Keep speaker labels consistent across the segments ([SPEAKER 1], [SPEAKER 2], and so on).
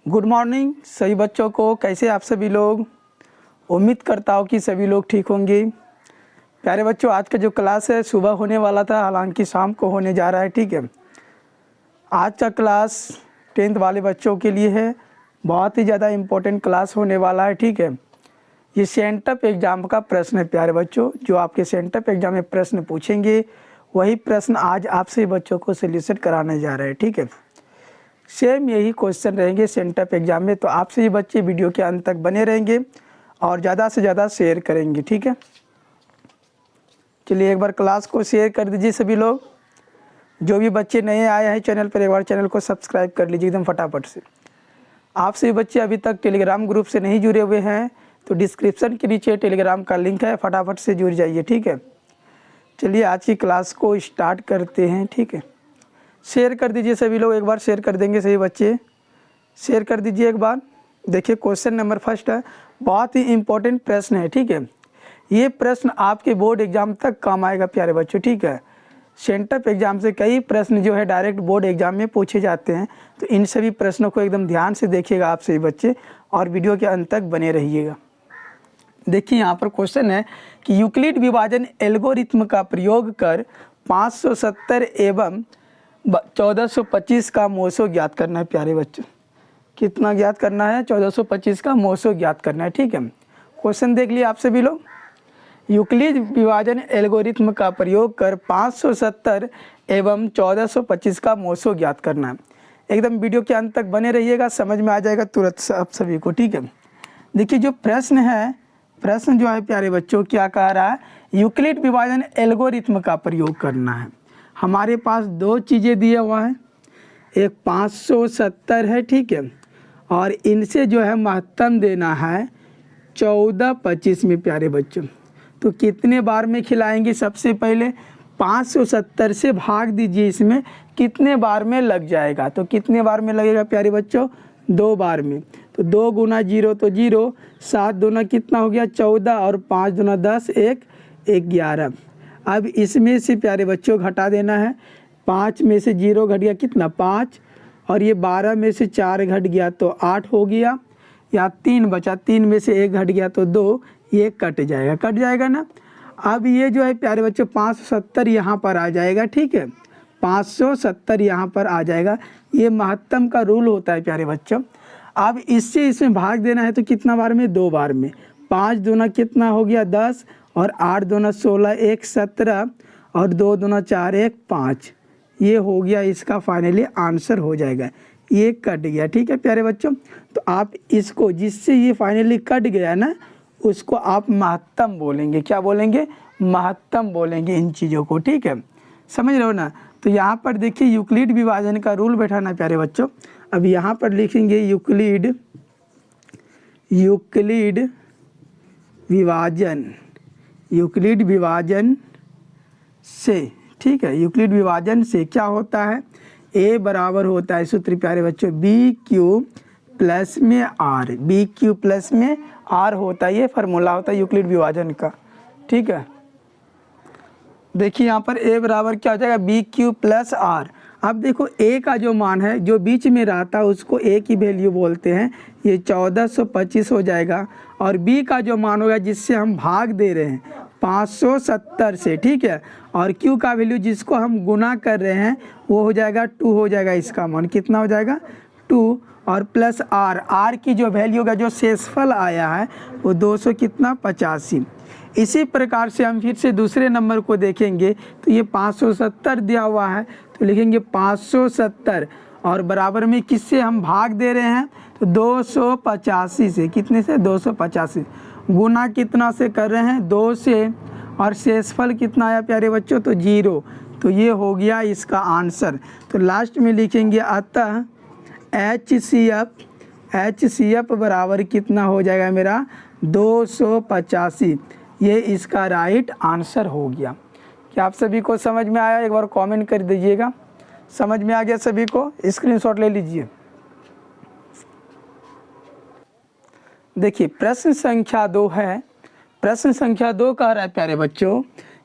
[SPEAKER 1] Good morning सभी बच्चों को। कैसे आप सभी लोग? उम्मीद करता हूँ कि सभी लोग ठीक होंगे। प्यारे बच्चों, आज का जो क्लास है सुबह होने वाला था, हालांकि शाम को होने जा रहा है। ठीक है, आज का क्लास 10th वाले बच्चों के लिए है। बहुत ही ज़्यादा इम्पोर्टेंट क्लास होने वाला है। ठीक है, ये सेंटअप एग्ज़ाम का प्रश्न है प्यारे बच्चों। जो आपके सेंटअप एग्ज़ाम में प्रश्न पूछेंगे वही प्रश्न आज आपसे बच्चों को सोल्यूशन कराने जा रहे हैं। ठीक है, सेम यही क्वेश्चन रहेंगे सेंटअप एग्ज़ाम में। तो आपसे ये बच्चे वीडियो के अंत तक बने रहेंगे और ज़्यादा से ज़्यादा शेयर करेंगे। ठीक है, चलिए एक बार क्लास को शेयर कर दीजिए सभी लोग। जो भी बच्चे नए आए हैं चैनल पर, एक बार चैनल को सब्सक्राइब कर लीजिए एकदम फटाफट से। आपसे ये बच्चे अभी तक टेलीग्राम ग्रुप से नहीं जुड़े हुए हैं तो डिस्क्रिप्शन के नीचे टेलीग्राम का लिंक है, फटाफट से जुड़ जाइए। ठीक है, चलिए आज की क्लास को स्टार्ट करते हैं। ठीक है, शेयर कर दीजिए सभी लोग, एक बार शेयर कर देंगे सभी बच्चे, शेयर कर दीजिए एक बार। देखिए क्वेश्चन नंबर फर्स्ट है, बहुत ही इम्पोर्टेंट प्रश्न है। ठीक है, ये प्रश्न आपके बोर्ड एग्जाम तक काम आएगा प्यारे बच्चों। ठीक है, सेंटअप एग्जाम से कई प्रश्न जो है डायरेक्ट बोर्ड एग्जाम में पूछे जाते हैं, तो इन सभी प्रश्नों को एकदम ध्यान से देखिएगा आप सभी बच्चे और वीडियो के अंत तक बने रहिएगा। देखिए यहाँ पर क्वेश्चन है कि यूक्लिड विभाजन एल्गोरिथ्म का प्रयोग कर 570 एवं 1425 का मोसो ज्ञात करना है प्यारे बच्चों। कितना ज्ञात करना है? 1425 का मोसो ज्ञात करना है। ठीक है, क्वेश्चन देख लिए आप सभी लोग। यूक्लिड विभाजन एल्गोरिथ्म का प्रयोग कर 570 एवं 1425 का मोसो ज्ञात करना है। एकदम वीडियो के अंत तक बने रहिएगा, समझ में आ जाएगा तुरंत आप सभी को। ठीक है, देखिए जो प्रश्न है, प्रश्न जो है प्यारे बच्चों क्या कह रहा है, यूक्लिड विभाजन एल्गोरिथ्म का प्रयोग करना है। हमारे पास दो चीज़ें दिया हुआ है, एक 570 है। ठीक है, और इनसे जो है महत्तम देना है 1425 में प्यारे बच्चों। तो कितने बार में खिलाएंगे? सबसे पहले 570 से भाग दीजिए, इसमें कितने बार में लग जाएगा? तो कितने बार में लगेगा प्यारे बच्चों? 2 बार में। तो 2 गुना 0 तो 0, 7 दूना कितना हो गया? 14, और 5 दूना 10, 1 11। अब इसमें से प्यारे बच्चों घटा देना है। 5 में से 0 घट गया कितना? 5, और ये 12 में से 4 घट गया तो 8 हो गया। या 3 बचा, 3 में से 1 घट गया तो 2, ये कट जाएगा ना। अब ये जो है प्यारे बच्चों 570 यहाँ पर आ जाएगा। ठीक है, 570 यहाँ पर आ जाएगा। ये महत्तम का रूल होता है प्यारे बच्चों। अब इससे इसमें भाग देना है तो कितना बार में? 2 बार में। 5 दूना कितना हो गया? 10, और 8 दूना 16, 1 17, और 2 दूना 4, 1 5। ये हो गया इसका फाइनली आंसर हो जाएगा। ये कट गया। ठीक है प्यारे बच्चों, तो आप इसको जिससे ये फाइनली कट गया ना, उसको आप महत्तम बोलेंगे। क्या बोलेंगे? महत्तम बोलेंगे इन चीज़ों को। ठीक है, समझ रहे हो ना। तो यहाँ पर देखिए यूक्लिड विभाजन का रूल बैठाना प्यारे बच्चों। अब यहाँ पर लिखेंगे यूक्लिड विभाजन से। ठीक है, यूक्लिड विभाजन से क्या होता है? ए बराबर होता है सूत्र प्यारे बच्चों बी क्यू प्लस में आर। बी क्यू प्लस में आर होता है, ये फार्मूला होता है यूक्लिड विभाजन का। ठीक है, देखिए यहाँ पर ए बराबर क्या हो जाएगा? B Q plus R. अब देखो ए का जो मान है जो बीच में रहता है उसको ए की वैल्यू बोलते हैं, ये 1425 हो जाएगा। और बी का जो मान होगा जिससे हम भाग दे रहे हैं 570 से। ठीक है, और क्यू का वैल्यू जिसको हम गुना कर रहे हैं वो हो जाएगा 2 हो जाएगा। इसका मान कितना हो जाएगा? 2, और प्लस आर। आर की जो वैल्यू होगा जो शेषफल आया है वो 200 कितना? 85। इसी प्रकार से हम फिर से दूसरे नंबर को देखेंगे तो ये 570 दिया हुआ है, तो लिखेंगे 570, और बराबर में किससे हम भाग दे रहे हैं? तो 285 से। कितने से? 285। गुना कितना से कर रहे हैं? 2 से, और शेषफल कितना आया प्यारे बच्चों? तो 0। तो ये हो गया इसका आंसर। तो लास्ट में लिखेंगे अतः HCF बराबर कितना हो जाएगा मेरा? 285। ये इसका राइट आंसर हो गया। क्या आप सभी को समझ में आया? एक बार कमेंट कर दीजिएगा। समझ में आ गया सभी को? स्क्रीनशॉट ले लीजिए। देखिए प्रश्न संख्या 2 है। प्रश्न संख्या 2 कह रहा है प्यारे बच्चों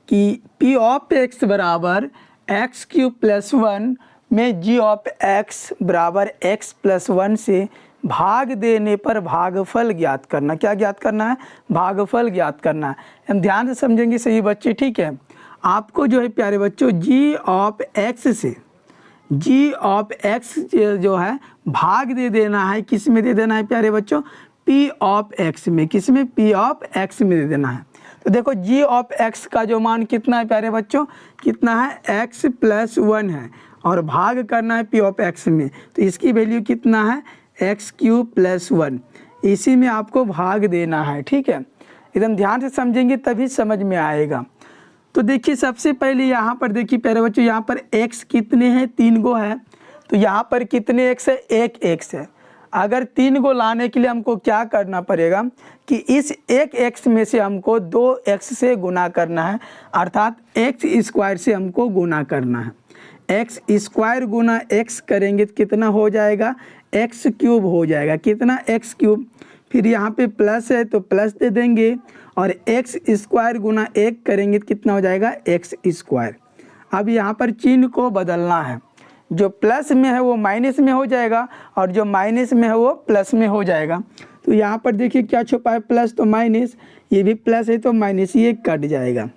[SPEAKER 1] कि P ऑफ x बराबर x³ + 1 में g ऑफ x बराबर x + 1 से भाग देने पर भागफल ज्ञात करना। क्या ज्ञात करना है? भागफल ज्ञात करना है। हम ध्यान से समझेंगे सही बच्चे, ठीक है। आपको जो है प्यारे बच्चों g ऑफ x से g ऑफ x जो है भाग दे देना है। किस में दे देना है प्यारे बच्चों? p ऑफ x में। किस में? p ऑफ x में दे देना है। तो देखो g ऑफ x का जो मान कितना है प्यारे बच्चों? कितना है? x + 1 है और भाग करना है p ऑफ x में, तो इसकी वैल्यू कितना है? x³ + 1। इसी में आपको भाग देना है, ठीक है। एकदम ध्यान से समझेंगे तभी समझ में आएगा। तो देखिए सबसे पहले यहाँ पर देखिए प्यारे बच्चों, यहाँ पर x कितने हैं? 3 गो है। तो यहाँ पर कितने x है? 1 x है। अगर 3 गो लाने के लिए हमको क्या करना पड़ेगा कि इस 1 x में से हमको 2 x से गुना करना है, अर्थात x² से हमको गुना करना है। x² गुना x करेंगे तो कितना हो जाएगा? x³ हो जाएगा। कितना? x³। फिर यहाँ पे प्लस है तो प्लस दे देंगे और x² गुना 1 करेंगे तो कितना हो जाएगा? x²। अब यहाँ पर चिन्ह को बदलना है। जो प्लस में है वो माइनस में हो जाएगा और जो माइनस में है वो प्लस में हो जाएगा। तो यहाँ पर देखिए क्या छुपा है? प्लस तो माइनस, ये भी प्लस है तो माइनस, ये कट जाएगा।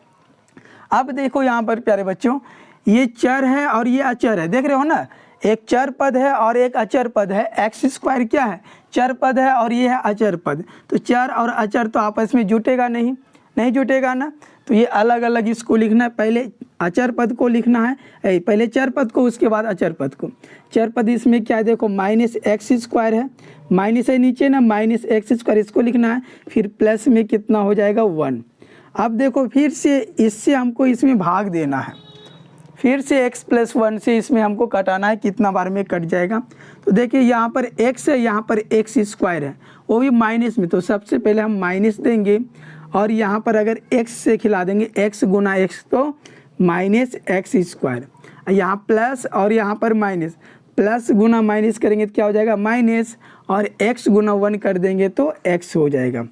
[SPEAKER 1] अब देखो यहाँ पर प्यारे बच्चों, ये चर है और ये अचर है, देख रहे हो ना। एक चर पद है और एक अचर पद है। x² क्या है? चर पद है और ये है अचर पद। तो चर और अचर तो आपस में जुटेगा नहीं, नहीं जुटेगा ना। तो ये अलग अलग इसको लिखना है। पहले अचर पद को लिखना है, पहले चर पद को, उसके बाद अचर पद को। चर पद इसमें क्या है? देखो -x² है, माइनस है नीचे ना, -x², इसको लिखना है। फिर प्लस में कितना हो जाएगा? 1। अब देखो फिर से इससे हमको इसमें भाग देना है। फिर से x + 1 से इसमें हमको कटाना है। कितना बार में कट जाएगा? तो देखिए यहाँ पर x है, यहाँ पर x² है, वो भी माइनस में। तो सबसे पहले हम माइनस देंगे और यहाँ पर अगर x से खिला देंगे, x गुना x तो -x²। यहाँ प्लस और यहाँ पर माइनस, प्लस गुना माइनस करेंगे तो क्या हो जाएगा? माइनस, और x गुना 1 कर देंगे तो x हो जाएगा।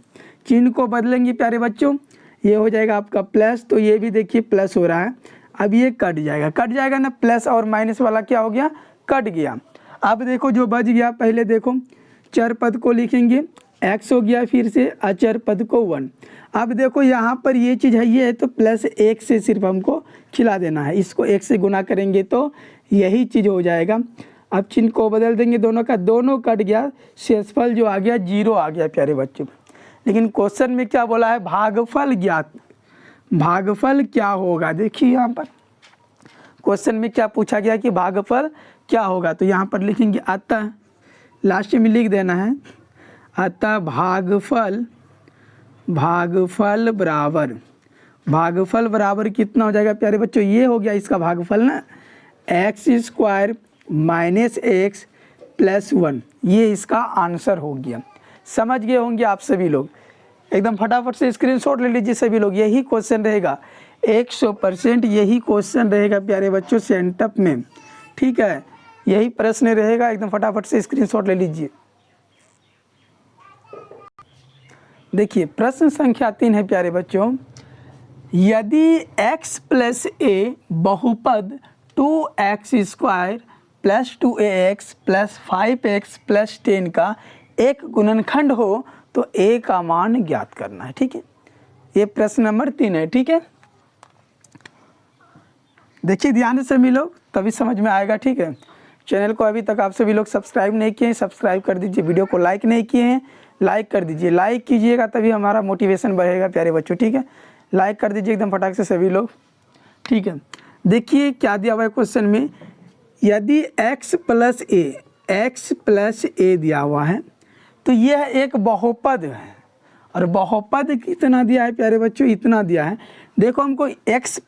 [SPEAKER 1] चिन्ह को बदलेंगे प्यारे बच्चों, ये हो जाएगा आपका प्लस, तो ये भी देखिए प्लस हो रहा है। अब ये कट जाएगा, कट जाएगा ना। प्लस और माइनस वाला क्या हो गया? कट गया। अब देखो जो बच गया, पहले देखो चर पद को लिखेंगे, x हो गया, फिर से अचर पद को 1। अब देखो यहाँ पर ये चीज़ है, ये है तो +1 से सिर्फ हमको खिला देना है। इसको 1 से गुना करेंगे तो यही चीज़ हो जाएगा। अब चिन्ह को बदल देंगे दोनों का, दोनों कट गया, शेषफल जो आ गया 0 आ गया प्यारे बच्चों। लेकिन क्वेश्चन में क्या बोला है? भागफल ज्ञात। भागफल क्या होगा? देखिए यहाँ पर क्वेश्चन में क्या पूछा गया कि भागफल क्या होगा। तो यहाँ पर लिखेंगे अतः, लास्ट में लिख देना है, अतः भागफल बराबर कितना हो जाएगा प्यारे बच्चों? ये हो गया इसका भागफल ना, x² - x + 1। ये इसका आंसर हो गया। समझ गए होंगे आप सभी लोग। एकदम फटाफट से स्क्रीनशॉट ले लीजिए सभी लोग। यही क्वेश्चन रहेगा, 100% यही क्वेश्चन रहेगा प्यारे बच्चों सेंटअप में, ठीक है। यही प्रश्न रहेगा, एकदम फटाफट से स्क्रीनशॉट ले लीजिए। देखिए प्रश्न संख्या 3 है प्यारे बच्चों, यदि x + a बहुपद 2x² + 2ax + 5x + 10 का एक गुणनखंड हो तो a का मान ज्ञात करना है, ठीक है। ये प्रश्न नंबर 3 है, ठीक है। देखिए ध्यान से सभी लोग, तभी समझ में आएगा, ठीक है। चैनल को अभी तक आप सभी लोग सब्सक्राइब नहीं किए हैं, सब्सक्राइब कर दीजिए। वीडियो को लाइक नहीं किए हैं, लाइक कर दीजिए। लाइक कीजिएगा तभी हमारा मोटिवेशन बढ़ेगा प्यारे बच्चों, ठीक है। लाइक कर दीजिए एकदम फटाक से सभी लोग, ठीक है। देखिए क्या दिया हुआ है क्वेश्चन में, यदि x + a दिया हुआ है तो यह एक बहुपद है, और बहुपद कितना दिया है प्यारे बच्चों? इतना दिया है। देखो हमको x +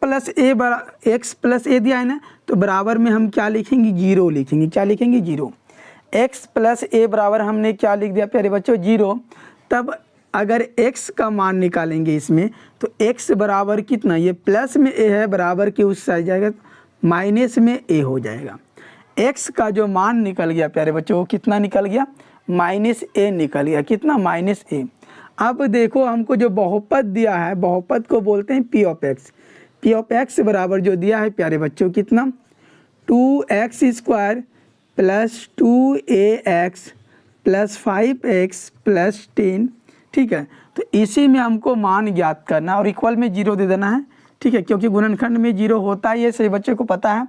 [SPEAKER 1] a दिया है ना, तो बराबर में हम क्या लिखेंगे? 0 लिखेंगे। क्या लिखेंगे? 0। x + a बराबर हमने क्या लिख दिया प्यारे बच्चों? 0। तब अगर x का मान निकालेंगे इसमें, तो x बराबर कितना? ये प्लस में a है, बराबर के उस साइड जाएगा, माइनस में a हो जाएगा। x का जो मान निकल गया प्यारे बच्चों, वो कितना निकल गया? -a निकल गया। कितना? -a। अब देखो हमको जो बहुपद दिया है, बहुपद को बोलते हैं p of x। p of x बराबर जो दिया है प्यारे बच्चों, कितना? 2x² + 2ax plus 5x plus 10, ठीक है। तो इसी में हमको मान ज्ञात करना और इक्वल में 0 दे देना है, ठीक है, क्योंकि गुणनखंड में 0 होता है, ये सभी बच्चों को पता है।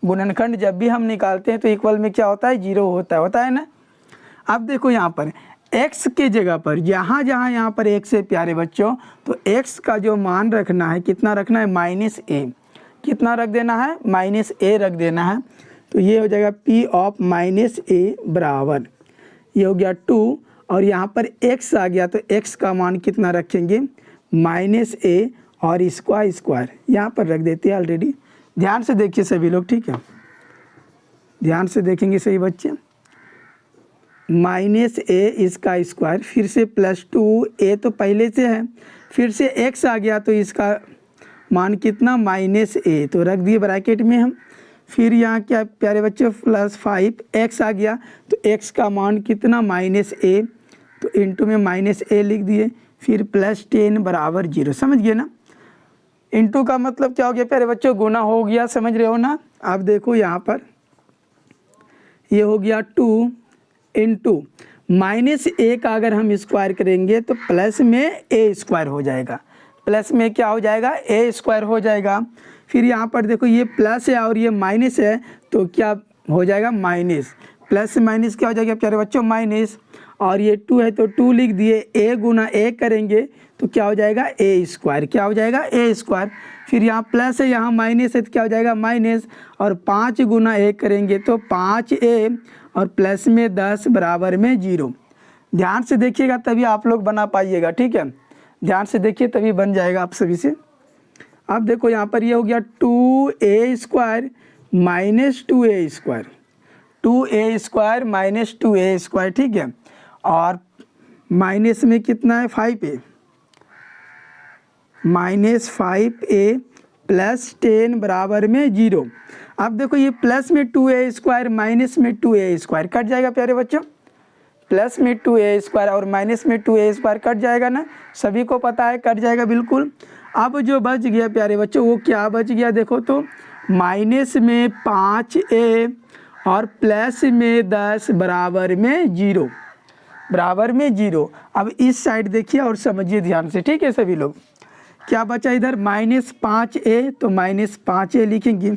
[SPEAKER 1] गुणनखंड जब भी हम निकालते हैं तो इक्वल में क्या होता है, 0 होता है ना। अब देखो यहाँ पर x के जगह पर जहाँ जहाँ यहाँ पर x है प्यारे बच्चों, तो x का जो मान रखना है, कितना रखना है, -a, कितना रख देना है, -a रख देना है। तो ये हो जाएगा p ऑफ -a बराबर, ये हो गया 2, और यहाँ पर x आ गया तो x का मान कितना रखेंगे, -a और इसका स्क्वायर यहाँ पर रख देते हैं ऑलरेडी। ध्यान से देखिए सभी लोग, ठीक है, ध्यान से देखेंगे सही बच्चे। -a इसका स्क्वायर, फिर से +2a तो पहले से है, फिर से x आ गया तो इसका मान कितना, -a, तो रख दिए ब्रैकेट में हम। फिर यहाँ क्या प्यारे बच्चों, +5x आ गया तो x का मान कितना, -a, तो इंटू में -a लिख दिए, फिर +10 बराबर 0। समझ गए ना। इंटू का मतलब क्या हो गया प्यारे बच्चों, गुना हो गया, समझ रहे हो ना। अब देखो यहाँ पर ये हो गया 2 इंटू -a का अगर हम स्क्वायर करेंगे तो प्लस में a स्क्वायर हो जाएगा, प्लस में क्या हो जाएगा, a स्क्वायर हो जाएगा। फिर यहाँ पर देखो ये प्लस है और ये माइनस है, तो क्या हो जाएगा, माइनस, प्लस माइनस क्या हो जाएगा प्यारे बच्चों, माइनस, और ये 2 है तो 2 लिख दिए, a गुना a करेंगे तो क्या हो जाएगा, a स्क्वायर, क्या हो जाएगा, a स्क्वायर। फिर यहाँ प्लस है, यहाँ माइनस है तो क्या हो जाएगा, माइनस, और 5 गुना 1 करेंगे तो 5a, और प्लस में 10 बराबर में 0। ध्यान से देखिएगा तभी आप लोग बना पाइएगा, ठीक है, ध्यान से देखिए तभी बन जाएगा आप सभी से। अब देखो यहाँ पर ये हो गया 2a square minus 2a square, 2a square minus 2a square, ठीक है, और माइनस में कितना है, 5a, -5a प्लस 10 बराबर में 0। अब देखो ये प्लस में 2a स्क्वायर माइनस में 2a स्क्वायर कट जाएगा प्यारे बच्चों, प्लस में 2a स्क्वायर और माइनस में 2a स्क्वायर कट जाएगा ना, सभी को पता है कट जाएगा बिल्कुल। अब जो बच गया प्यारे बच्चों वो क्या बच गया, देखो तो माइनस में 5a और प्लस में 10 बराबर में 0, बराबर में 0। अब इस साइड देखिए और समझिए ध्यान से, ठीक है सभी लोग। क्या बचा इधर, -5a, तो -5a लिखेंगे,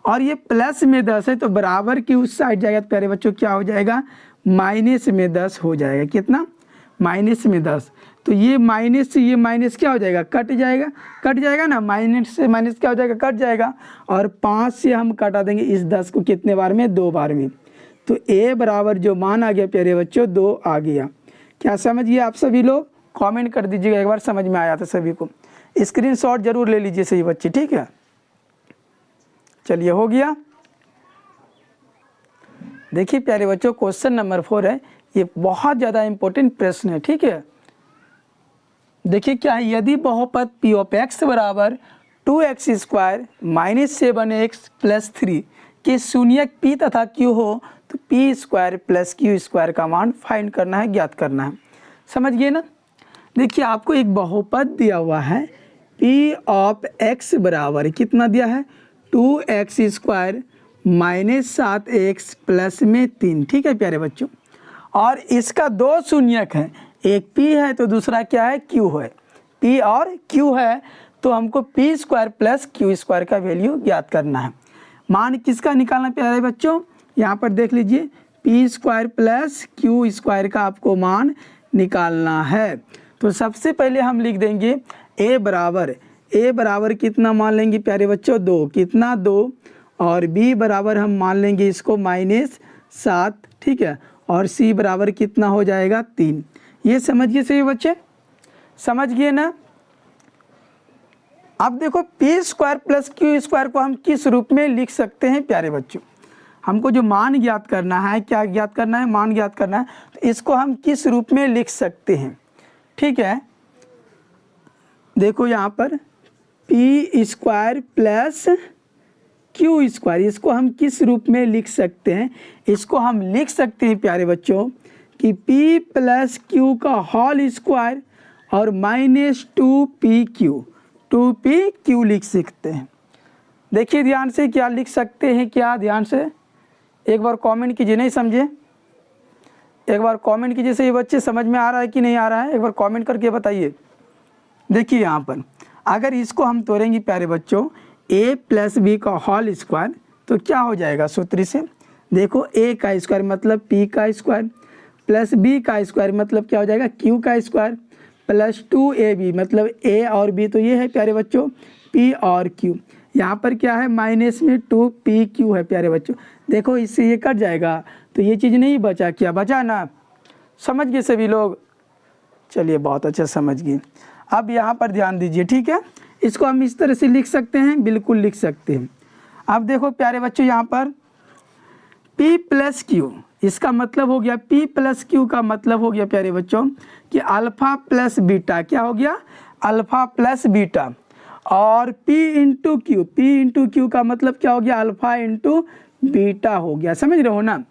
[SPEAKER 1] और ये प्लस में 10 है तो बराबर की उस साइड जाएगा तो प्यारे बच्चों क्या हो जाएगा, माइनस में 10 हो जाएगा, कितना, माइनस में 10। तो ये माइनस से ये माइनस क्या हो जाएगा, कट जाएगा, कट जाएगा ना, माइनस से माइनस क्या हो जाएगा, कट जाएगा, और 5 से हम कटा देंगे इस 10 को कितने बार में, 2 बार में। तो a बराबर जो मान आ गया प्यारे बच्चों 2 आ गया। क्या समझ गए आप सभी लोग, कमेंट कर दीजिएगा एक बार समझ में आया था सभी को। स्क्रीनशॉट जरूर ले लीजिए सही बच्चे, ठीक है। चलिए हो गया। देखिए प्यारे बच्चों क्वेश्चन नंबर 4 है, ये बहुत ज़्यादा इंपॉर्टेंट प्रश्न है, ठीक है। देखिए क्या है, यदि बहुपद p ऑफ x बराबर 2x square minus 7x plus 3 के शून्यक p तथा q हो तो p square plus q square का मान फाइंड करना है, ज्ञात करना है। समझ गए ना। देखिए आपको एक बहुपद दिया हुआ है, p ऑफ x बराबर कितना दिया है, 2x square minus 7x plus में 3, ठीक है प्यारे बच्चों, और इसका 2 शून्यक है, एक p है तो दूसरा क्या है, q है, p और q है, तो हमको p square plus q square का वैल्यू ज्ञात करना है। मान किसका निकालना प्यारे बच्चों, यहाँ पर देख लीजिए, p square plus q square का आपको मान निकालना है। तो सबसे पहले हम लिख देंगे a बराबर कितना मान लेंगे प्यारे बच्चों, 2, कितना 2, और b बराबर हम मान लेंगे इसको -7, ठीक है, और c बराबर कितना हो जाएगा 3। ये समझ गए सही बच्चे, समझ गए ना। अब देखो p square plus q square को हम किस रूप में लिख सकते हैं प्यारे बच्चों, हमको जो मान ज्ञात करना है, क्या ज्ञात करना है, मान ज्ञात करना है, तो इसको हम किस रूप में लिख सकते हैं, ठीक है। देखो यहाँ पर p square plus q square, इसको हम किस रूप में लिख सकते हैं, इसको हम लिख सकते हैं प्यारे बच्चों कि p प्लस q का होल स्क्वायर और -2pq लिख सकते हैं। देखिए ध्यान से क्या लिख सकते हैं, क्या ध्यान से एक बार कमेंट कीजिए, नहीं समझे, एक बार कमेंट कीजिए सभी बच्चे, समझ में आ रहा है कि नहीं आ रहा है, एक बार कमेंट करके बताइए। देखिए यहाँ पर अगर इसको हम तोड़ेंगे प्यारे बच्चों a प्लस बी का होल स्क्वायर तो क्या हो जाएगा सूत्र से, देखो a का स्क्वायर मतलब p का स्क्वायर प्लस b का स्क्वायर मतलब क्या हो जाएगा q का स्क्वायर प्लस 2ab मतलब a और b, तो ये है प्यारे बच्चों p और q। यहाँ पर क्या है माइनस में 2pq है प्यारे बच्चों। देखो इससे ये कट जाएगा तो ये चीज़ नहीं बचा, क्या बचा ना, समझ गए सभी लोग। चलिए बहुत अच्छा समझ गए। अब यहाँ पर ध्यान दीजिए, ठीक है, इसको हम इस तरह से लिख सकते हैं, बिल्कुल लिख सकते हैं। अब देखो प्यारे बच्चों यहाँ पर p प्लस क्यू, इसका मतलब हो गया p प्लस क्यू का मतलब हो गया प्यारे बच्चों कि अल्फ़ा प्लस बीटा, क्या हो गया अल्फ़ा प्लस बीटा, और p इंटू क्यू का मतलब क्या हो गया अल्फ़ा इंटू बीटा हो गया, समझ रहे हो ना।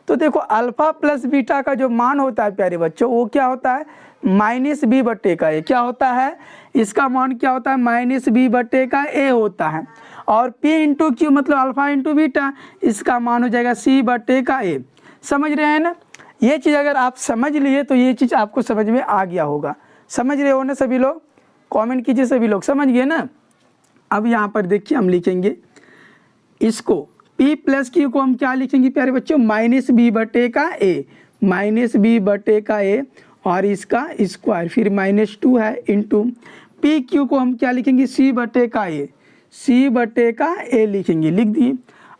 [SPEAKER 1] तो देखो अल्फ़ा प्लस बीटा का जो मान होता है प्यारे बच्चों वो क्या होता है माइनस बी बटे का ए, क्या होता है इसका मान क्या होता है माइनस बी बटे का ए होता है, और p इंटू क्यू मतलब अल्फ़ा इंटू बीटा, इसका मान हो जाएगा c बटे का ए। समझ रहे हैं ना, ये चीज़ अगर आप समझ लिए तो ये चीज़ आपको समझ में आ गया होगा। समझ रहे हो ना सभी लोग, कमेंट कीजिए सभी लोग, समझ गए ना। अब यहाँ पर देखिए हम लिखेंगे इसको p प्लस क्यू को हम क्या लिखेंगे प्यारे बच्चों माइनस बी बटे का ए, माइनस बी बटे का ए और इसका स्क्वायर, फिर -2 है इंटू पी क्यू को हम क्या लिखेंगे c बटे का ए, c बटे का ए लिखेंगे, लिख दिए।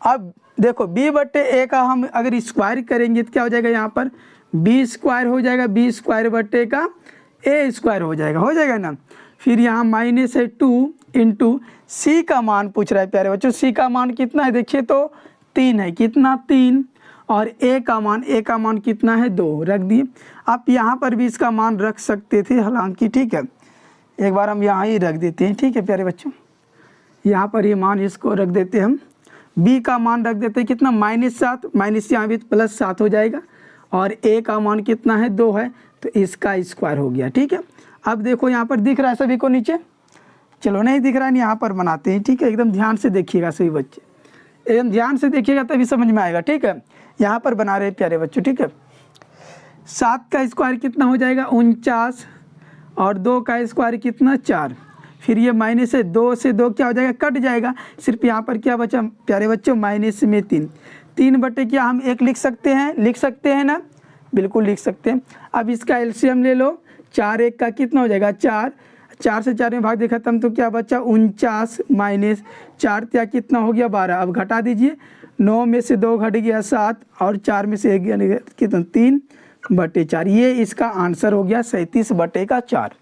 [SPEAKER 1] अब देखो b बटे ए का हम अगर स्क्वायर करेंगे तो क्या हो जाएगा यहाँ पर b स्क्वायर हो जाएगा, b स्क्वायर बटे का ए स्क्वायर हो जाएगा ना। फिर यहाँ -2 इंटू सी का मान पूछ रहा है प्यारे बच्चों, सी का मान कितना है देखिए तो 3 है, कितना 3, और ए का मान कितना है 2, रख दिए। आप यहाँ पर भी इसका मान रख सकते थे हालांकि, ठीक है, एक बार हम यहाँ ही रख देते हैं, ठीक है प्यारे बच्चों, यहाँ पर ये मान इसको रख देते हम, बी का मान रख देते हैं कितना -7, माइनस यहाँ भी +7 हो जाएगा, और ए का मान कितना है 2 है तो इसका स्क्वायर हो गया, ठीक है। अब देखो यहाँ पर दिख रहा है सभी को नीचे, चलो नहीं दिख रहा है यहाँ पर बनाते हैं, ठीक है, एकदम ध्यान से देखिएगा सभी बच्चे, एकदम ध्यान से देखिएगा तभी समझ में आएगा, ठीक है। यहाँ पर बना रहे प्यारे बच्चों, ठीक है। 7 का स्क्वायर कितना हो जाएगा 49, और 2 का स्क्वायर कितना 4, फिर ये माइनस से 2 से 2 क्या हो जाएगा कट जाएगा, सिर्फ यहाँ पर क्या बचा प्यारे बच्चों माइनस में 3 बटे क्या हम 1 लिख सकते हैं ना, बिल्कुल लिख सकते हैं। अब इसका एलसीएम ले लो, 4 1 का कितना हो जाएगा 4 से 4 में भाग दे खत्म, तो क्या बचा 49 माइनस 4 क्या कितना हो गया 12। अब घटा दीजिए, 9 में से 2 घट गया 7, और 4 में से 1 कितना 3 बटे 4, ये इसका आंसर हो गया 37 बटे का 4।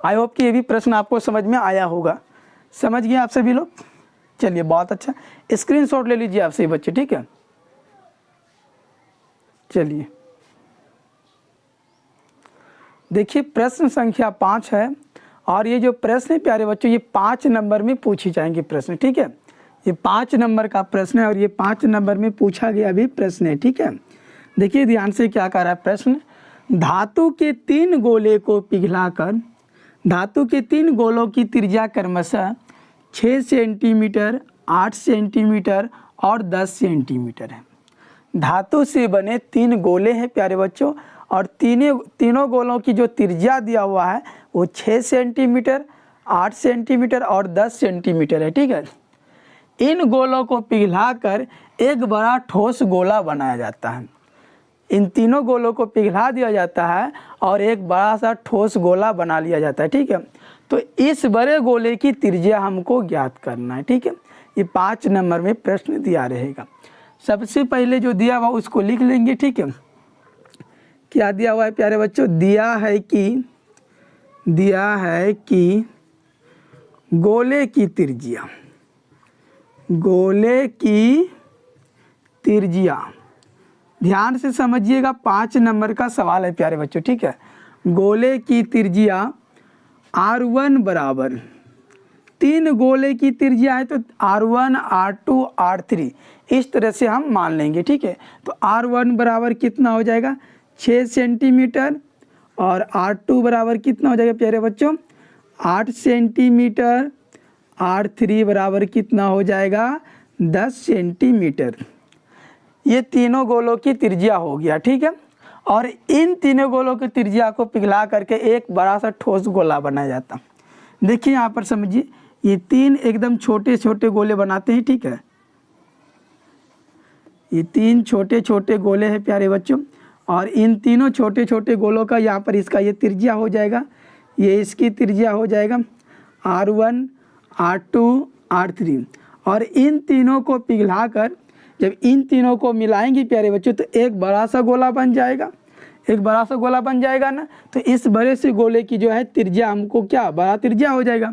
[SPEAKER 1] आई होप कि ये भी प्रश्न आपको समझ में आया होगा, समझ गए आप सभी लोग। चलिए बहुत अच्छा, स्क्रीनशॉट ले लीजिए आप सभी बच्चे, ठीक है। चलिए देखिए प्रश्न संख्या 5 है, और ये जो प्रश्न है प्यारे बच्चों ये 5 नंबर में पूछी जाएंगे प्रश्न, ठीक है। ये 5 नंबर का प्रश्न है और ये 5 नंबर में पूछा गया भी प्रश्न है, ठीक है। देखिए ध्यान से क्या कर रहा है प्रश्न, धातु के 3 गोले को पिघलाकर धातु के 3 गोलों की त्रिज्या क्रमशः 6 सेंटीमीटर, 8 सेंटीमीटर और 10 सेंटीमीटर है। धातु से बने 3 गोले हैं प्यारे बच्चों, और तीनों गोलों की जो त्रिज्या दिया हुआ है वो 6 सेंटीमीटर, 8 सेंटीमीटर और 10 सेंटीमीटर है, ठीक है। इन गोलों को पिघलाकर एक बड़ा ठोस गोला बनाया जाता है। इन तीनों गोलों को पिघला दिया जाता है और एक बड़ा सा ठोस गोला बना लिया जाता है, ठीक है। तो इस बड़े गोले की त्रिज्या हमको ज्ञात करना है, ठीक है। ये 5 नंबर में प्रश्न दिया रहेगा। सबसे पहले जो दिया हुआ उसको लिख लेंगे, ठीक है। क्या दिया हुआ है प्यारे बच्चों, दिया है कि गोले की त्रिज्या, ध्यान से समझिएगा, 5 नंबर का सवाल है प्यारे बच्चों, ठीक है। गोले की त्रिज्या R1 बराबर, 3 गोले की त्रिज्या है तो R1, R2, R3 इस तरह से हम मान लेंगे, ठीक है। तो R1 बराबर कितना हो जाएगा 6 सेंटीमीटर, और R2 बराबर कितना हो जाएगा प्यारे बच्चों 8 सेंटीमीटर, R3 बराबर कितना हो जाएगा 10 सेंटीमीटर। ये तीनों गोलों की त्रिज्या हो गया, ठीक है। और इन तीनों गोलों की त्रिज्या को पिघला करके एक बड़ा सा ठोस गोला बनाया जाता। देखिए यहाँ पर समझिए, ये तीन एकदम छोटे छोटे गोले बनाते हैं, ठीक है। ये तीन छोटे छोटे गोले हैं प्यारे बच्चों, और इन तीनों छोटे छोटे गोलों का यहाँ पर इसका ये त्रिज्या हो जाएगा, ये इसकी त्रिज्या हो जाएगा R1, R2, R3। और इन तीनों को पिघलाकर जब इन तीनों को मिलाएंगे प्यारे बच्चों तो एक बड़ा सा गोला बन जाएगा, एक बड़ा सा गोला बन जाएगा ना। तो इस बड़े से गोले की जो है त्रिज्या हमको क्या, बड़ा त्रिज्या हो जाएगा।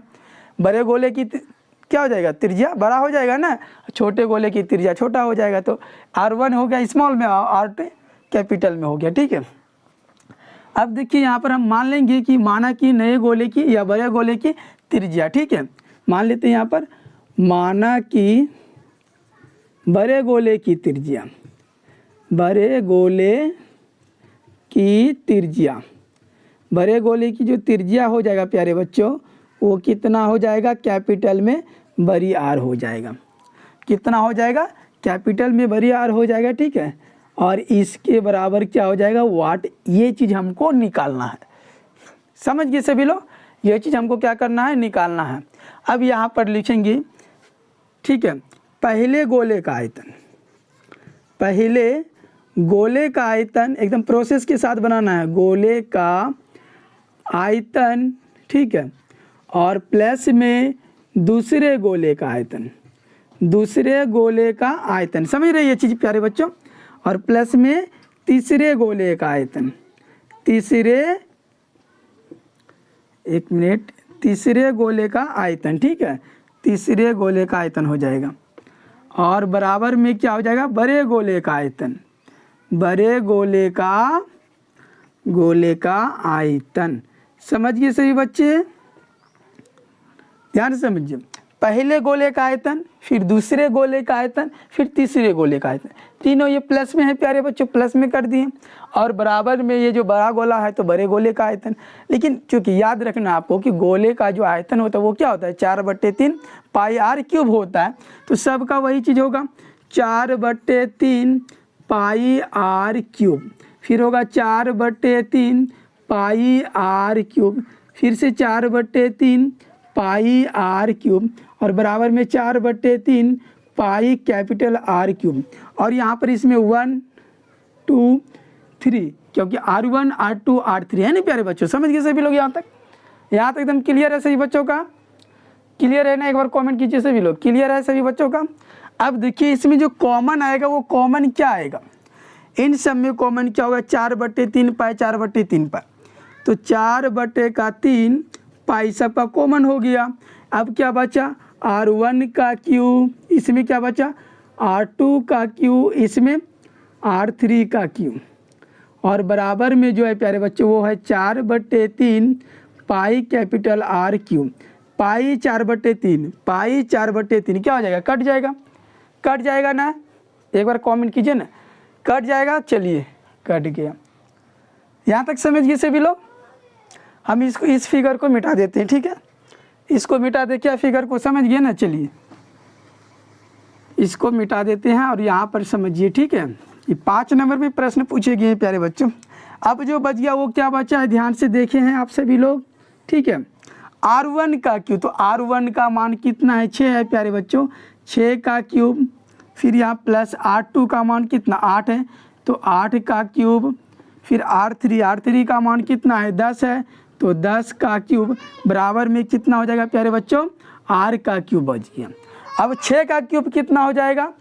[SPEAKER 1] बड़े गोले की क्या हो जाएगा, त्रिज्या बड़ा हो जाएगा ना, छोटे गोले की त्रिज्या छोटा हो जाएगा। तो R1 हो गया स्मॉल में, R2 कैपिटल में हो गया, ठीक है। अब देखिए यहाँ पर हम मान लेंगे कि माना कि नए गोले की या बड़े गोले की त्रिज्या, ठीक है। मान लेते हैं यहाँ पर, माना कि बड़े गोले की त्रिज्या, बड़े गोले की त्रिज्या, बड़े गोले की जो त्रिज्या हो जाएगा प्यारे बच्चों वो कितना हो जाएगा, कैपिटल में बड़ी R हो जाएगा। कितना हो जाएगा, कैपिटल में बड़ी R हो जाएगा, ठीक है। और इसके बराबर क्या हो जाएगा, वाट। ये चीज़ हमको निकालना है, समझ गए सभी लोग। ये चीज़ हमको क्या करना है, निकालना है। अब यहाँ पर लिखेंगे, ठीक है, पहले गोले का आयतन, पहले गोले का आयतन एकदम प्रोसेस के साथ बनाना है, गोले का आयतन, ठीक है। और प्लस में दूसरे गोले का आयतन, दूसरे गोले का आयतन, समझ रहे ये चीज़ प्यारे बच्चों। और प्लस में तीसरे गोले का आयतन, तीसरे, एक मिनट, तीसरे गोले का आयतन, ठीक है, तीसरे गोले का आयतन हो जाएगा। और बराबर में क्या हो जाएगा, बड़े गोले का आयतन, बड़े गोले का आयतन। समझ गए सभी बच्चे, ध्यान से समझिए। पहले गोले का आयतन, फिर दूसरे गोले का आयतन, फिर तीसरे गोले का आयतन, तीनों ये प्लस में है प्यारे बच्चों, प्लस में कर दिए। और बराबर में ये जो बड़ा गोला है तो बड़े गोले का आयतन। लेकिन चूंकि याद रखना आपको कि गोले का जो आयतन होता है वो क्या होता है, 4/3 पाई R क्यूब होता है। तो सबका वही चीज़ होगा, 4/3 पाई R क्यूब, फिर होगा 4/3 पाई R क्यूब, फिर से 4/3 पाई R क्यूब, और बराबर में 4/3 पाई कैपिटल R क्यूब। और यहाँ पर इसमें 1, 2, 3, क्योंकि R1, R2, R3 है ना प्यारे बच्चों। समझ गए सभी लोग यहाँ तक एकदम क्लियर है सभी बच्चों का, क्लियर है ना। एक बार कमेंट कीजिए सभी लोग, क्लियर है सभी बच्चों का। अब देखिए इसमें जो कॉमन आएगा वो कॉमन क्या आएगा, इन सब में कॉमन क्या होगा, 4/3 पाई, 4/3 पाई। तो 4/3 पाई सबका कॉमन हो गया। अब क्या बचा, R1 का क्यूब, इसमें क्या बचा, R2 का क्यूब, इसमें R3 का क्यूब। और बराबर में जो है प्यारे बच्चों वो है 4/3 पाई कैपिटल R क्यूब। पाई 4/3, पाई 4/3 क्या हो जाएगा, कट जाएगा, कट जाएगा ना। एक बार कमेंट कीजिए ना, कट जाएगा। चलिए कट गया, यहाँ तक समझ गए सभी लोग। हम इसको, इस फिगर को मिटा देते हैं, ठीक है, इसको मिटा दे, क्या फिगर को समझ गए ना। चलिए इसको मिटा देते हैं और यहाँ पर समझिए, ठीक है। ये 5 नंबर में प्रश्न पूछे गए हैं प्यारे बच्चों। अब जो बच गया वो क्या बचा है, ध्यान से देखे हैं आप सभी लोग, ठीक है। R1 का क्यूब, तो R1 का मान कितना है, 6 है प्यारे बच्चों, 6 का क्यूब। फिर यहाँ प्लस R2 का मान कितना, 8 है, तो 8 का क्यूब। फिर R3 का मान कितना है, 10 है, तो 10 का क्यूब। बराबर में कितना हो जाएगा प्यारे बच्चों, R का क्यूब बच गया। अब 6 का क्यूब कितना हो जाएगा,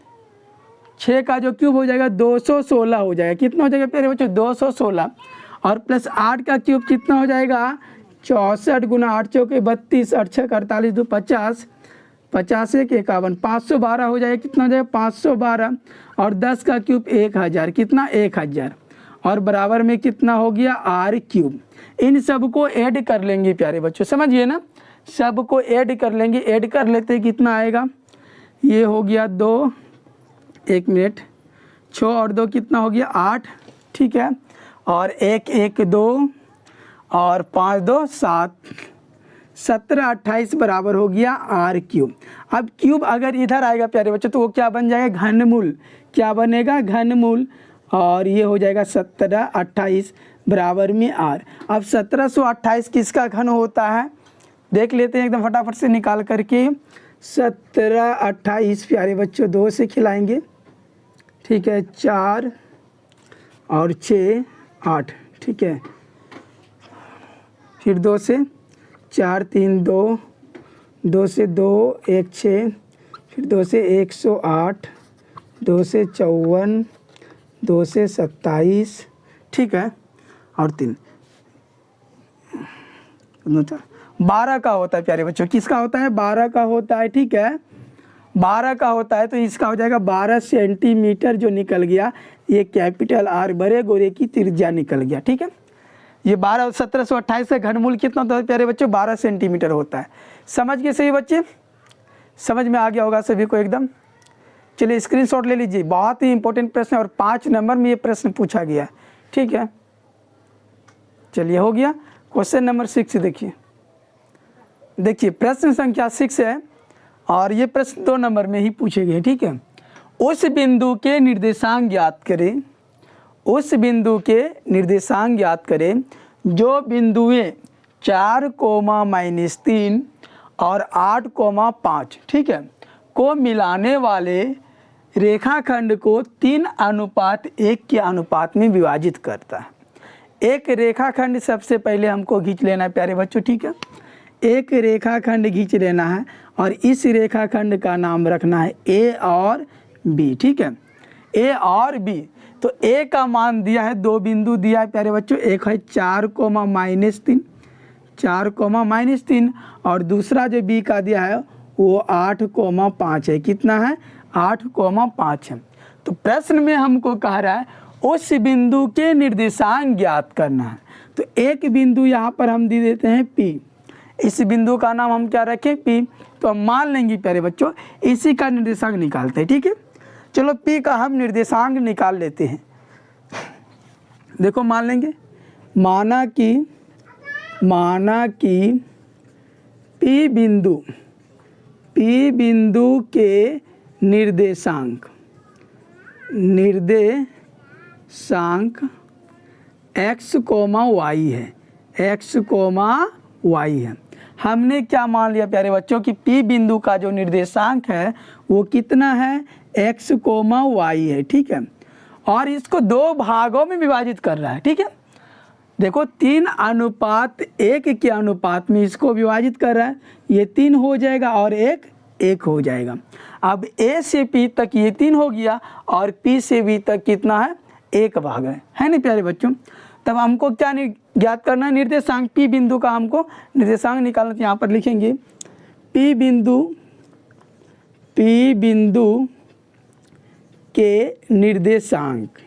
[SPEAKER 1] 6 का जो क्यूब हो जाएगा 216 हो जाएगा। कितना हो जाएगा प्यारे बच्चों, 216। और प्लस 8 का क्यूब कितना हो जाएगा, 64 गुना 8 चौके 32, 8 छः 48, 2 50, 50 1 51, 512 हो जाएगा। कितना हो जाएगा, 512। और 10 का क्यूब 1000, कितना, 1000। और बराबर में कितना हो गया, R क्यूब। इन सब को ऐड कर लेंगे प्यारे बच्चों, समझिए ना, सब को ऐड कर लेंगे। ऐड कर लेते हैं, कितना आएगा, ये हो गया 2, 1 मिनट, 6 और 2 कितना हो गया, 8, ठीक है। और 1 1 2 और 5 2 7, 17 28 बराबर हो गया R क्यूब। अब क्यूब अगर इधर आएगा प्यारे बच्चों तो वो क्या बन जाएगा, घनमूल। क्या बनेगा, घनमूल। और ये हो जाएगा 1728 बराबर में आर। अब 1728 किसका घन होता है देख लेते हैं एकदम फटाफट से निकाल करके। 1728 प्यारे बच्चों 2 से खिलाएंगे, ठीक है, 4 और 6 8, ठीक है, फिर 2 से 4 3 2, 2 से 2 1 6, फिर 2 से 108, 2 से 54, 2 से 27, ठीक है, और 3 12 का होता है प्यारे बच्चों। किसका होता है 12 का होता है, ठीक है, 12 का होता है। तो इसका हो जाएगा 12 सेंटीमीटर जो निकल गया, ये कैपिटल आर बड़े गोरे की त्रिज्या निकल गया, ठीक है। ये 12 और 1728 का घनमूल कितना होता है प्यारे बच्चों 12 सेंटीमीटर होता है। समझ गए सही बच्चे, समझ में आ गया होगा सभी को एकदम। चलिए स्क्रीनशॉट ले लीजिए, बहुत ही इंपॉर्टेंट प्रश्न है और 5 नंबर में ये प्रश्न पूछा गया है, ठीक है। चलिए हो गया। क्वेश्चन नंबर 6 देखिए प्रश्न संख्या 6 है और ये प्रश्न 2 नंबर में ही पूछे गए, ठीक है। उस बिंदु के निर्देशांक ज्ञात करें, उस बिंदु के निर्देशांक ज्ञात करें जो बिंदुएं 4,-3 और 8,5, ठीक है, को मिलाने वाले रेखाखंड को 3:1 के अनुपात में विभाजित करता है। एक रेखाखंड सबसे पहले हमको खींच लेना है प्यारे बच्चों, ठीक है। एक रेखाखंड खींच लेना है और इस रेखाखंड का नाम रखना है ए और बी, ठीक है, ए और बी। तो ए का मान दिया है, 2 बिंदु दिया है प्यारे बच्चों, एक है 4,-3, 4,-3 और दूसरा जो बी का दिया है वो 8,5 है। कितना है 8,5 है। तो प्रश्न में हमको कह रहा है उस बिंदु के निर्देशांक ज्ञात करना है। तो एक बिंदु यहाँ पर हम दे देते हैं पी, इस बिंदु का नाम हम क्या रखें पी। तो हम मान लेंगे प्यारे बच्चों इसी का निर्देशांक निकालते हैं, ठीक है। चलो पी का हम निर्देशांक निकाल लेते हैं। देखो मान लेंगे, माना कि पी बिंदु के निर्देशांक x, y है, x, y है। हमने क्या मान लिया प्यारे बच्चों कि P बिंदु का जो निर्देशांक है वो कितना है x, y है, ठीक है। और इसको 2 भागों में विभाजित कर रहा है, ठीक है। देखो 3:1 के अनुपात में इसको विभाजित कर रहा है, ये 3 हो जाएगा और 1 हो जाएगा। अब A से P तक ये 3 हो गया और P से B तक कितना है 1 भाग है ना प्यारे बच्चों। तब हमको क्या ज्ञात करना है निर्देशांक P बिंदु का, हमको निर्देशांक निकालना। तो यहाँ पर लिखेंगे P बिंदु के निर्देशांक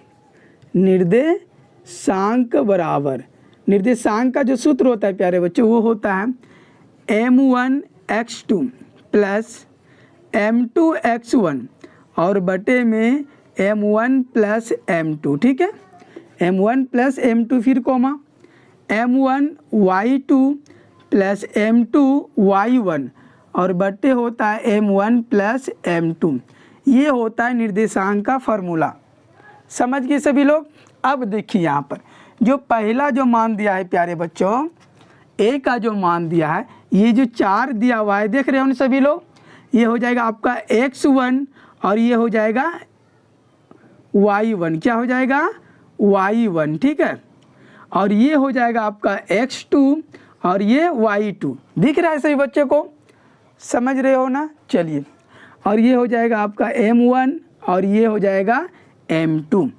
[SPEAKER 1] बराबर, निर्देशांक का जो सूत्र होता है प्यारे बच्चों वो होता है m1x2 प्लस m2x1 और बटे में m1 प्लस m2, ठीक है, m1 प्लस m2 फिर कोमा m1y2 प्लस m2y1 और बटे होता है m1 प्लस m2। ये होता है निर्देशांक का फॉर्मूला। समझ गए सभी लोग। अब देखिए यहाँ पर जो पहला जो मान दिया है प्यारे बच्चों, ए का जो मान दिया है, ये जो 4 दिया हुआ है देख रहे हो ना सभी लोग, ये हो जाएगा आपका x1 और ये हो जाएगा y1, क्या हो जाएगा y1, ठीक है। और ये हो जाएगा आपका x2 और ये y2। दिख रहा है सभी बच्चे को, समझ रहे हो ना। चलिए, और ये हो जाएगा आपका m1 और ये हो जाएगा m2।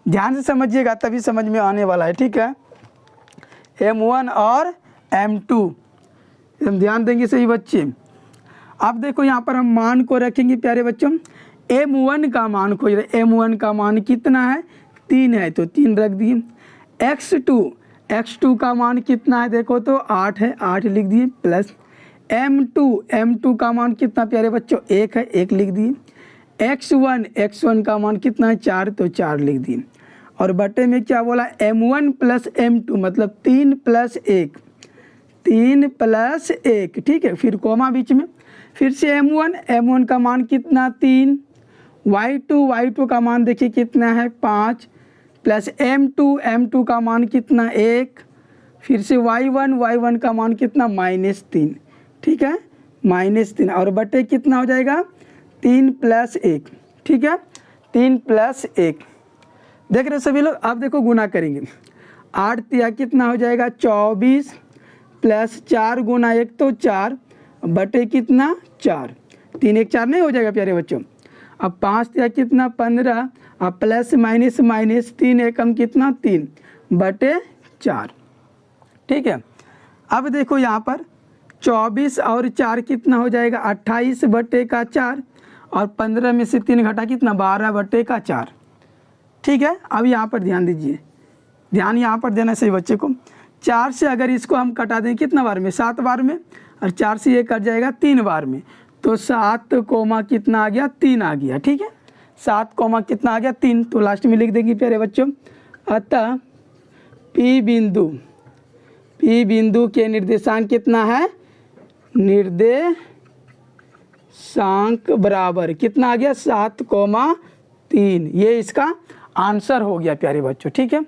[SPEAKER 1] ध्यान से समझिएगा तभी समझ में आने वाला है, ठीक है। m1 और m2 हम ध्यान देंगे सही बच्चे। अब देखो यहाँ पर हम मान को रखेंगे प्यारे बच्चों, m1 का मान खोज रहे, m1 का मान कितना है 3 है तो 3 रख दिए। x2 का मान कितना है देखो तो 8 है, 8 लिख दिए, प्लस m2 का मान कितना प्यारे बच्चों 1 है, 1 लिख दिए। x1 का मान कितना है 4 तो 4 लिख दिए। और बटे में क्या बोला m1 प्लस m2 मतलब 3 प्लस 1, ठीक है। फिर कोमा बीच में, फिर से m1 का मान कितना 3, y2 का मान देखिए कितना है 5, प्लस m2 का मान कितना 1, फिर से y1 का मान कितना -3, ठीक है, -3 और बटे कितना हो जाएगा 3 + 1, ठीक है, 3 + 1। देख रहे हो सभी लोग। अब देखो गुना करेंगे, 8 तिया कितना हो जाएगा 24 प्लस 4 गुना 1 तो 4 बटे कितना 4, 3 1 4 नहीं हो जाएगा प्यारे बच्चों। अब 5 तिया कितना 15, अब प्लस माइनस माइनस 3 एकम कितना 3 बटे 4, ठीक है। अब देखो यहाँ पर 24 और 4 कितना हो जाएगा 28 बटे का 4 और 15 में से 3 घटा कितना 12 बटे का 4, ठीक है। अब यहाँ पर ध्यान दीजिए, ध्यान यहाँ पर देना सही बच्चे को। 4 से अगर इसको हम कटा दें कितना बार में 7 बार में, और 4 से ये कट जाएगा 3 बार में, तो 7 कोमा कितना आ गया 3 आ गया, ठीक है। 7 कोमा कितना आ गया 3, तो लास्ट में लिख देंगे प्यारे बच्चों। अतः P बिंदु के निर्देशांक कितना है, निर्देशांक बराबर कितना आ गया 7,3। ये इसका आंसर हो गया प्यारे बच्चों, ठीक है।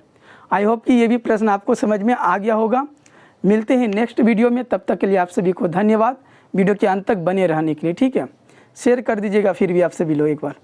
[SPEAKER 1] आई होप कि ये भी प्रश्न आपको समझ में आ गया होगा। मिलते हैं नेक्स्ट वीडियो में, तब तक के लिए आप सभी को धन्यवाद वीडियो के अंत तक बने रहने के लिए, ठीक है। शेयर कर दीजिएगा फिर भी आप सभी लोग एक बार।